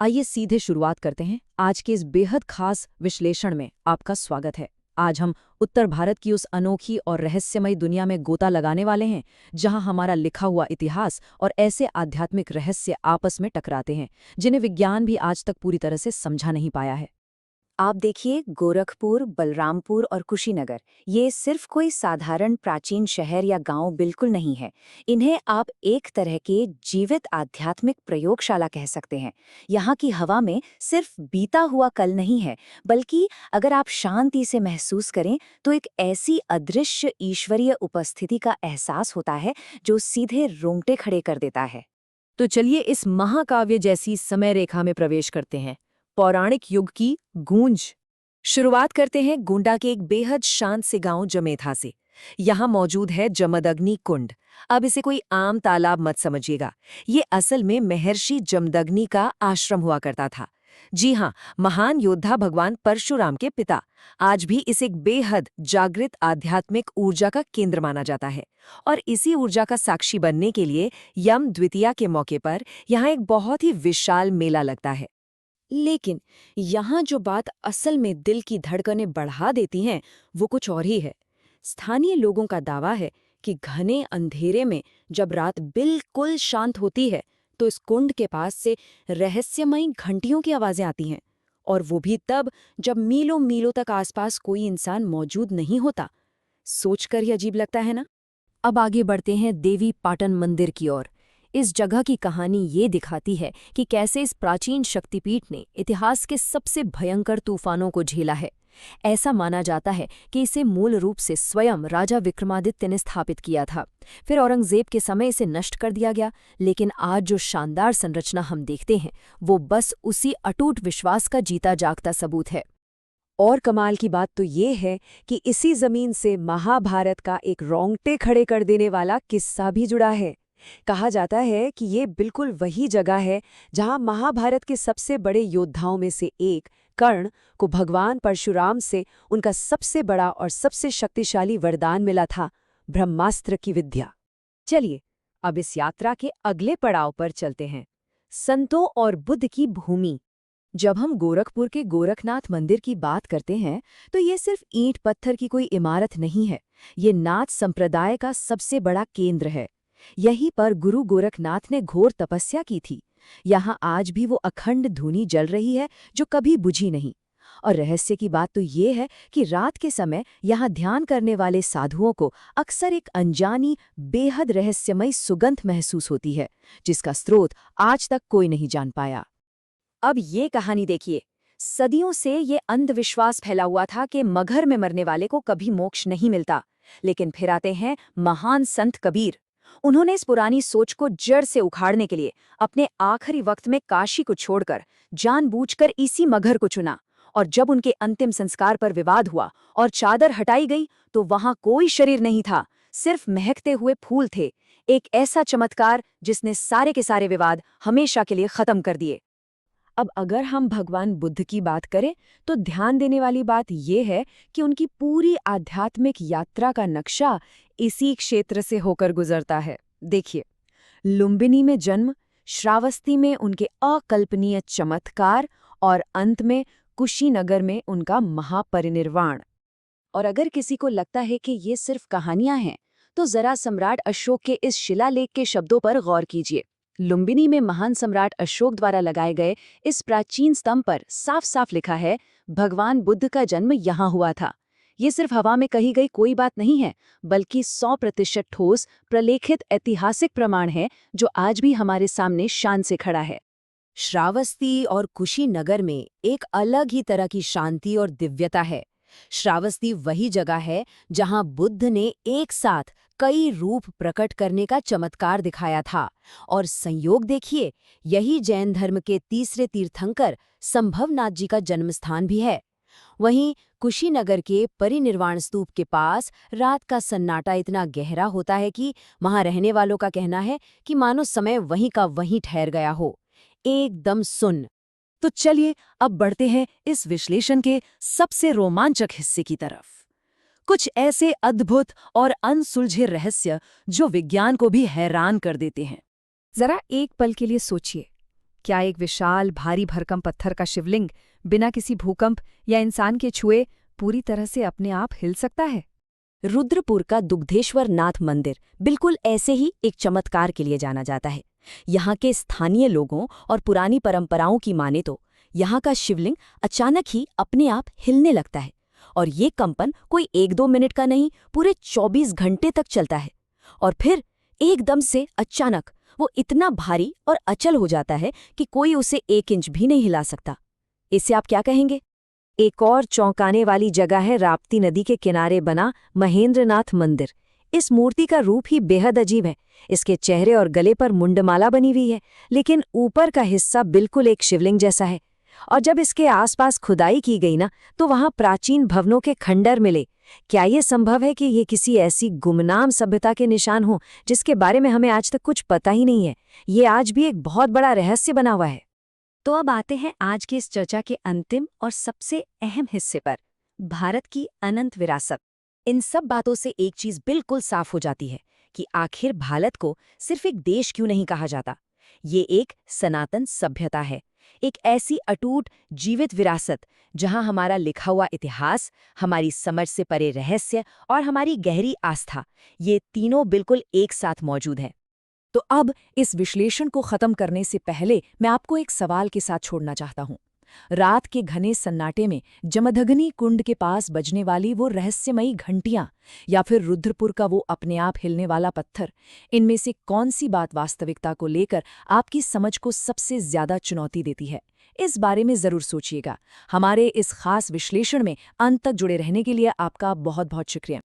आइए सीधे शुरुआत करते हैं। आज के इस बेहद खास विश्लेषण में आपका स्वागत है। आज हम उत्तर भारत की उस अनोखी और रहस्यमयी दुनिया में गोता लगाने वाले हैं, जहां हमारा लिखा हुआ इतिहास और ऐसे आध्यात्मिक रहस्य आपस में टकराते हैं, जिन्हें विज्ञान भी आज तक पूरी तरह से समझा नहीं पाया है। आप देखिए, गोरखपुर, बलरामपुर और कुशीनगर, ये सिर्फ कोई साधारण प्राचीन शहर या गांव बिल्कुल नहीं है। इन्हें आप एक तरह के जीवित आध्यात्मिक प्रयोगशाला कह सकते हैं। यहाँ की हवा में सिर्फ बीता हुआ कल नहीं है, बल्कि अगर आप शांति से महसूस करें तो एक ऐसी अदृश्य ईश्वरीय उपस्थिति का एहसास होता है जो सीधे रोंगटे खड़े कर देता है। तो चलिए इस महाकाव्य जैसी समय रेखा में प्रवेश करते हैं, पौराणिक युग की गूंज। शुरुआत करते हैं गोंडा के एक बेहद शांत से गांव जमेथा से। यहाँ मौजूद है जमदग्नि कुंड। अब इसे कोई आम तालाब मत समझिएगा, ये असल में महर्षि जमदग्नि का आश्रम हुआ करता था। जी हाँ, महान योद्धा भगवान परशुराम के पिता। आज भी इसे एक बेहद जागृत आध्यात्मिक ऊर्जा का केंद्र माना जाता है, और इसी ऊर्जा का साक्षी बनने के लिए यम द्वितीया के मौके पर यहाँ एक बहुत ही विशाल मेला लगता है। लेकिन यहाँ जो बात असल में दिल की धड़कनें बढ़ा देती हैं, वो कुछ और ही है। स्थानीय लोगों का दावा है कि घने अंधेरे में जब रात बिल्कुल शांत होती है, तो इस कुंड के पास से रहस्यमयी घंटियों की आवाजें आती हैं, और वो भी तब जब मीलों मीलों तक आसपास कोई इंसान मौजूद नहीं होता। सोचकर ही अजीब लगता है ना। अब आगे बढ़ते हैं देवी पाटन मंदिर की ओर। इस जगह की कहानी ये दिखाती है कि कैसे इस प्राचीन शक्तिपीठ ने इतिहास के सबसे भयंकर तूफानों को झेला है। ऐसा माना जाता है कि इसे मूल रूप से स्वयं राजा विक्रमादित्य ने स्थापित किया था। फिर औरंगजेब के समय इसे नष्ट कर दिया गया, लेकिन आज जो शानदार संरचना हम देखते हैं, वो बस उसी अटूट विश्वास का जीता जागता सबूत है। और कमाल की बात तो ये है कि इसी जमीन से महाभारत का एक रोंगटे खड़े कर देने वाला किस्सा भी जुड़ा है। कहा जाता है कि ये बिल्कुल वही जगह है जहां महाभारत के सबसे बड़े योद्धाओं में से एक कर्ण को भगवान परशुराम से उनका सबसे बड़ा और सबसे शक्तिशाली वरदान मिला था, ब्रह्मास्त्र की विद्या। चलिए अब इस यात्रा के अगले पड़ाव पर चलते हैं, संतों और बुद्ध की भूमि। जब हम गोरखपुर के गोरखनाथ मंदिर की बात करते हैं, तो ये सिर्फ ईंट पत्थर की कोई इमारत नहीं है। ये नाथ संप्रदाय का सबसे बड़ा केंद्र है। यहीं पर गुरु गोरखनाथ ने घोर तपस्या की थी। यहाँ आज भी वो अखंड धूनी जल रही है जो कभी बुझी नहीं। और रहस्य की बात तो ये है कि रात के समय यहाँ ध्यान करने वाले साधुओं को अक्सर एक अनजानी बेहद रहस्यमयी सुगंध महसूस होती है, जिसका स्रोत आज तक कोई नहीं जान पाया। अब ये कहानी देखिए। सदियों से ये अंधविश्वास फैला हुआ था कि मगहर में मरने वाले को कभी मोक्ष नहीं मिलता। लेकिन फिर आते हैं महान संत कबीर। उन्होंने इस पुरानी सोच को जड़ से उखाड़ने के लिए अपने आखिरी वक्त में काशी को छोड़कर जानबूझकर इसी मगहर को चुना। और जब उनके अंतिम संस्कार पर विवाद हुआ और चादर हटाई गई, तो वहां कोई शरीर नहीं था, सिर्फ महकते हुए फूल थे। एक ऐसा चमत्कार जिसने सारे के सारे विवाद हमेशा के लिए खत्म कर दिए। अब अगर हम भगवान बुद्ध की बात करें, तो ध्यान देने वाली बात यह है कि उनकी पूरी आध्यात्मिक यात्रा का नक्शा इसी क्षेत्र से होकर गुजरता है। देखिए, लुम्बिनी में जन्म, श्रावस्ती में उनके अकल्पनीय चमत्कार, और अंत में कुशीनगर में उनका महापरिनिर्वाण। और अगर किसी को लगता है कि ये सिर्फ कहानियां हैं, तो जरा सम्राट अशोक के इस शिलालेख के शब्दों पर गौर कीजिए। लुम्बिनी में महान सम्राट अशोक द्वारा लगाए गए इस प्राचीन स्तंभ पर साफ साफ लिखा है, भगवान बुद्ध का जन्म यहाँ हुआ था। ये सिर्फ हवा में कही गई कोई बात नहीं है, बल्कि 100% ठोस प्रलेखित ऐतिहासिक प्रमाण है जो आज भी हमारे सामने शान से खड़ा है। श्रावस्ती और कुशीनगर में एक अलग ही तरह की शांति और दिव्यता है। श्रावस्ती वही जगह है जहां बुद्ध ने एक साथ कई रूप प्रकट करने का चमत्कार दिखाया था, और संयोग देखिए, यही जैन धर्म के तीसरे तीर्थंकर संभवनाथ जी का जन्मस्थान भी है। वहीं कुशीनगर के परिनिर्वाण स्तूप के पास रात का सन्नाटा इतना गहरा होता है कि वहां रहने वालों का कहना है कि मानो समय वहीं का वहीं ठहर गया हो, एकदम सुन्न। तो चलिए अब बढ़ते हैं इस विश्लेषण के सबसे रोमांचक हिस्से की तरफ। कुछ ऐसे अद्भुत और अनसुलझे रहस्य जो विज्ञान को भी हैरान कर देते हैं। जरा एक पल के लिए सोचिए, क्या एक विशाल भारी भरकम पत्थर का शिवलिंग बिना किसी भूकंप या इंसान के छुए पूरी तरह से अपने आप हिल सकता है? रुद्रपुर का दुग्धेश्वर नाथ मंदिर बिल्कुल ऐसे ही एक चमत्कार के लिए जाना जाता है। यहाँ के स्थानीय लोगों और पुरानी परंपराओं की माने तो यहाँ का शिवलिंग अचानक ही अपने आप हिलने लगता है और ये कंपन कोई 1-2 मिनट का नहीं, पूरे 24 घंटे तक चलता है। और फिर एकदम से अचानक वो इतना भारी और अचल हो जाता है कि कोई उसे 1 इंच भी नहीं हिला सकता। इसे आप क्या कहेंगे? एक और चौंकाने वाली जगह है राप्ती नदी के किनारे बना महेंद्रनाथ मंदिर। इस मूर्ति का रूप ही बेहद अजीब है। इसके चेहरे और गले पर मुंडमाला बनी हुई है, लेकिन ऊपर का हिस्सा बिल्कुल एक शिवलिंग जैसा है। और जब इसके आसपास खुदाई की गई ना, तो वहां प्राचीन भवनों के खंडर मिले। क्या ये संभव है कि ये किसी ऐसी गुमनाम सभ्यता के निशान हों जिसके बारे में हमें आज तक कुछ पता ही नहीं है? ये आज भी एक बहुत बड़ा रहस्य बना हुआ है। तो अब आते हैं आज की इस चर्चा के अंतिम और सबसे अहम हिस्से पर, भारत की अनंत विरासत। इन सब बातों से एक चीज बिल्कुल साफ हो जाती है कि आखिर भारत को सिर्फ एक देश क्यों नहीं कहा जाता। ये एक सनातन सभ्यता है, एक ऐसी अटूट जीवित विरासत जहां हमारा लिखा हुआ इतिहास, हमारी समझ से परे रहस्य और हमारी गहरी आस्था, ये तीनों बिल्कुल एक साथ मौजूद हैं। तो अब इस विश्लेषण को खत्म करने से पहले मैं आपको एक सवाल के साथ छोड़ना चाहता हूं। रात के घने सन्नाटे में जमदग्नि कुंड के पास बजने वाली वो रहस्यमयी घंटियां या फिर रुद्रपुर का वो अपने आप हिलने वाला पत्थर, इनमें से कौन सी बात वास्तविकता को लेकर आपकी समझ को सबसे ज्यादा चुनौती देती है? इस बारे में जरूर सोचिएगा। हमारे इस खास विश्लेषण में अंत तक जुड़े रहने के लिए आपका बहुत बहुत शुक्रिया।